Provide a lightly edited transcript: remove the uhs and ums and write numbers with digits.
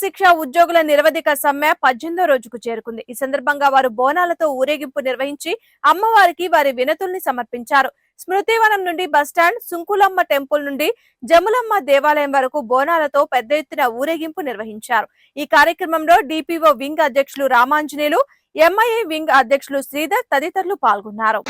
శిక్ష ఉద్యోగుల నిరవధిక సమ్మె 18వ రోజుకు చేరుకుంది. ఈ సందర్భంగా వారు బోనాలతో ఊరేగింపు నిర్వహించి అమ్మవారికి వారి వినతుల్ని సమర్పించారు. స్మృతివనం నుండి బస్టాండ్, సుంకులమ్మ టెంపుల్ నుండి జములమ్మ దేవాలయం వరకు బోనాలతో పెద్ద ఎత్తున ఊరేగింపు నిర్వహించారు. ఈ కార్యక్రమంలో డిపిఓ వింగ్ అధ్యక్షులు రామాంజనేయులు, ఎంఐఏ వింగ్ అధ్యక్షులు శ్రీధర్ తదితరులు పాల్గొన్నారు.